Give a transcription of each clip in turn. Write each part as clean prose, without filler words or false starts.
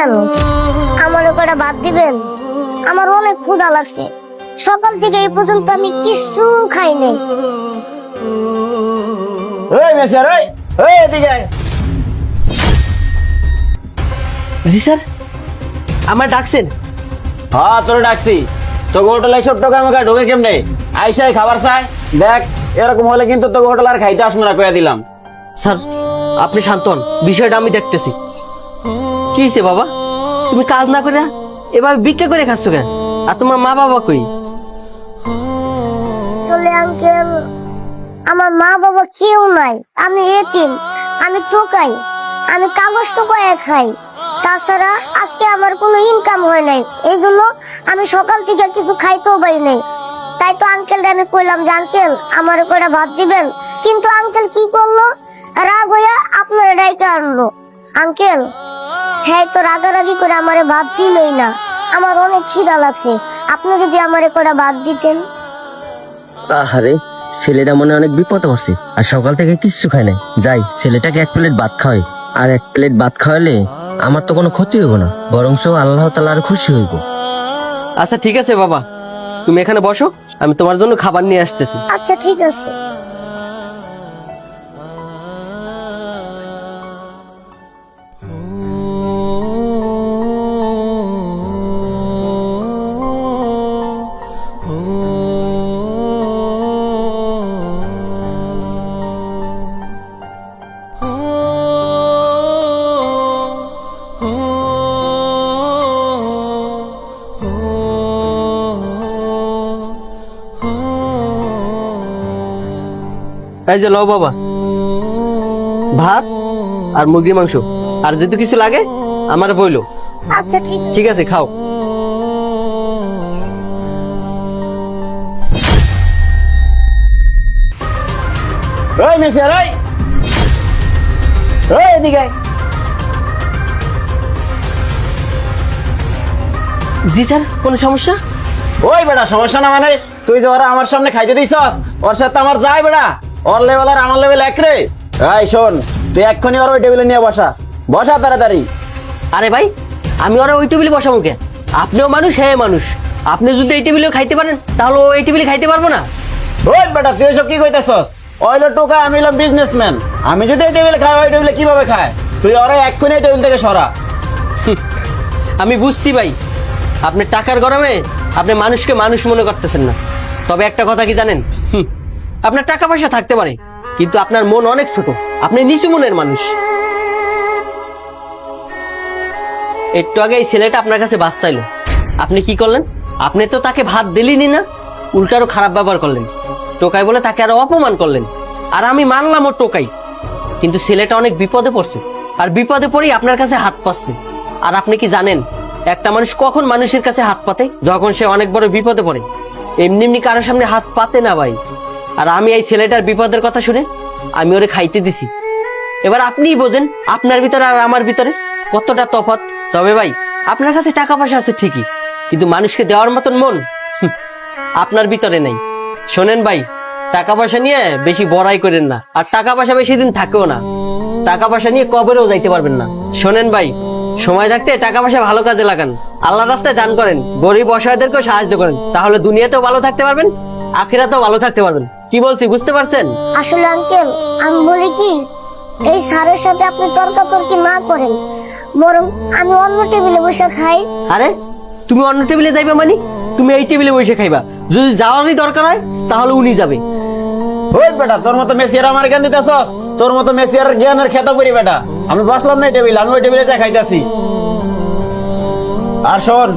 Uncle, আমার কটা ভাত দিবেন? আমার অনেক ক্ষুধা লাগছে। সকাল থেকে এই পর্যন্ত আমি কিছু খাই নাই। জি স্যার, আমার ডাকছেন? হ্যাঁ তোর ডাকছি। তোকে হোটেলে সব টাকা আমাকে ঢোকে কেমনে? আইসাই খাবার চাই। দেখ এরকম হলে কিন্তু তোকে হোটেল আর খাইতে আসবো না, কয়া দিলাম। স্যার আপনি শান্ত হন, বিষয়টা আমি দেখতেছি। কি হয়েছে বাবা, তুমি কাজ না করে এবার ভিক্ষা করে খাচ্ছ কেন? আর তোমার মা বাবা কই? চলে আঙ্কেল, আমার মা বাবা কেউ নাই। আমি এতিম, আমি টোকাই, আমি কাগজ টোকায় খাই। তাছাড়া আজকে আমার কোনো ইনকাম হয় নাই, এই জন্য আমি সকাল থেকে কিছু খাইতেও পারি নাই। তাই তো আঙ্কেল আমি কইলাম যে আঙ্কেল আমার করে ভাত দিবেন, কিন্তু আঙ্কেল কি করলো, রাগ হইয়া আপনার ডাইকে আনলো। আঙ্কেল হ্যাঁ তো রাগারাগি করে আমারে ভাত দিলই না। আমার অনেক খিদা লাগছে, আপনি যদি আমারে করে ভাত দিতেন। আহারে, ছেলেটা মনে অনেক বিপদে পড়ছে, আর সকাল থেকে কিচ্ছু খায় নাই। যাই ছেলেটাকে এক প্লেট ভাত খাওয়াই, আর এক প্লেট ভাত খাওয়ালে আমার তো কোনো ক্ষতি হইব না, বরঞ্চ আল্লাহ তাআলা আর খুশি হইব। আচ্ছা ঠিক আছে বাবা, তুমি এখানে বসো, আমি তোমার জন্য খাবার নিয়ে আসতেছি। আচ্ছা ঠিক আছে। এই যে লও বাবা, ভাত আর মুরগির মাংস, আর যেহেতু কিছু লাগে আমার বইলো। আচ্ছা ঠিক আছে। ঠিক আছে, খাও। ওই মেসিয়ার, ওই এদিকে আয়। জি স্যার, কোনো সমস্যা? ওই বেটা সমস্যা না মানে, তুই যে ওরা আমার সামনে খাইতে দিছস, ওর সাথে আমার যায় বেটা। ওর লেভেল আর আমার লেভেল এক রে। এই শোন, তুই এক্ষুনি ওর ওই টেবিলে নিয়ে বসা, বসা তাড়াতাড়ি। আরে ভাই, আমি ওরা ওই টেবিলে বসাবো কেন? আপনিও মানুষ, হ্যাঁ মানুষ। আপনি যদি এই টেবিলেও খাইতে পারেন, তাহলে ও এই টেবিলে খাইতে পারবো না? ওই বেটা তুই এসব কি কইতেছস? ওইলো টোকা, আমি হলাম বিজনেসম্যান। আমি যদি এই টেবিলে খাই, ওই টেবিলে কিভাবে খায়? তুই ওরা এক্ষুনি এই টেবিল থেকে সরা। আমি বুঝছি ভাই, আপনি টাকার গরমে আপনি মানুষকে মানুষ মনে করতেছেন না। তবে একটা কথা কি জানেন, আপনার টাকা পয়সা থাকতে পারে, কিন্তু আপনার মন অনেক ছোট, আপনি নিচু মনের মানুষ। একটু আগে এই ছেলেটা আপনার কাছে বাস চাইলো, আপনি কি করলেন? আপনি তো তাকে ভাত দিলেনই না, উল্টো আরো খারাপ ব্যবহার করলেন। টোকাই বলে তাকে আরো অপমান করলেন। আর আমি মানলাম ও টোকাই, কিন্তু ছেলেটা অনেক বিপদে পড়ছে, আর বিপদে পড়েই আপনার কাছে হাত পাচ্ছে। আর আপনি কি জানেন একটা মানুষ কখন মানুষের কাছে হাত পাতে? যখন সে অনেক বড় বিপদে পড়ে। এমনি এমনি কারোর সামনে হাত পাতে না ভাই। আর আমি এই ছেলেটার বিপদের কথা শুনে আমি ওরে খাইতে দিছি। এবার আপনিই বোঝেন আপনার ভিতরে আর আমার ভিতরে কতটা তফাৎ। তবে ভাই, আপনার কাছে টাকা পয়সা আছে ঠিকই, কিন্তু মানুষকে দেওয়ার মতন মন আপনার ভিতরে নাই। শোনেন ভাই, টাকা পয়সা নিয়ে বেশি বড়াই করেন না, আর টাকা পয়সা বেশি দিন থাকেও না। টাকা পয়সা নিয়ে কবরেও যাইতে পারবেন না। শোনেন ভাই, সময় থাকতে টাকা পয়সা ভালো কাজে লাগান, আল্লাহর রাস্তায় দান করেন, গরিব অসহায়দেরকেও সাহায্য করেন, তাহলে দুনিয়াতেও ভালো থাকতে পারবেন, আখিরাতেও ভালো থাকতে পারবেন। কি বলছি বুঝতে পারছেন? আসলে আঙ্কেল আমি বলি কি, এই স্যারের সাথে আপনি তর্কাতর্কি না করেন, বরং আমি অন্য টেবিলে বসে খাই। আরে তুমি অন্য টেবিলে যাইবা মানে? তুমি এই টেবিলে বসে খাইবা। যদি যাওয়ারই দরকার হয় তাহলে উনি যাবে। ওই বেটা, তোর মতো মেসিয়ার আমার জ্ঞান দিতেছস? তোর মতো মেসিয়ার জ্ঞানের খেতা পড়ি বেটা। আমি বসলাম না এই টেবিল, আমি ওই টেবিলে যা খাইতেছি। আর শোন,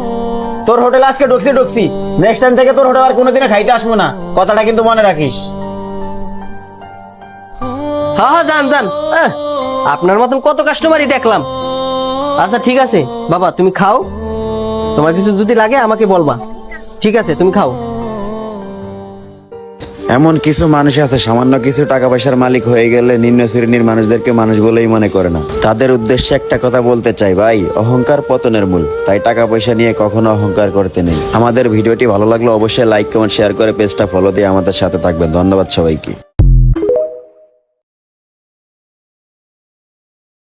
তোর হোটেল আজকে ঢুকছি, নেক্সট টাইম থেকে তোর হোটেল আর কোনোদিনে খাইতে আসবো না, কথাটা কিন্তু মনে রাখিস। হ্যাঁ হ্যাঁ, যান যান। আপনার মতন কত কাস্টমারই দেখলাম। আচ্ছা ঠিক আছে বাবা, তুমি খাও, তোমার কিছু যদি লাগে আমাকে বলবা। ঠিক আছে, তুমি খাও। এমন কিছু মানুষ আছে সামান্য কিছু টাকা পয়সার মালিক হয়ে গেলে নিম্ন শ্রেণীর মানুষদেরকে মানুষ বলেই মনে করে না। তাদের উদ্দেশ্যে একটা কথা বলতে চাই ভাই, অহংকার পতনের মূল। তাই টাকা পয়সা নিয়ে কখনো অহংকার করতে নেই। আমাদের ভিডিওটি ভালো লাগলে অবশ্যই লাইক কমেন্ট শেয়ার করে পেজটা ফলো দিয়ে আমাদের সাথে থাকবেন। ধন্যবাদ সবাইকে।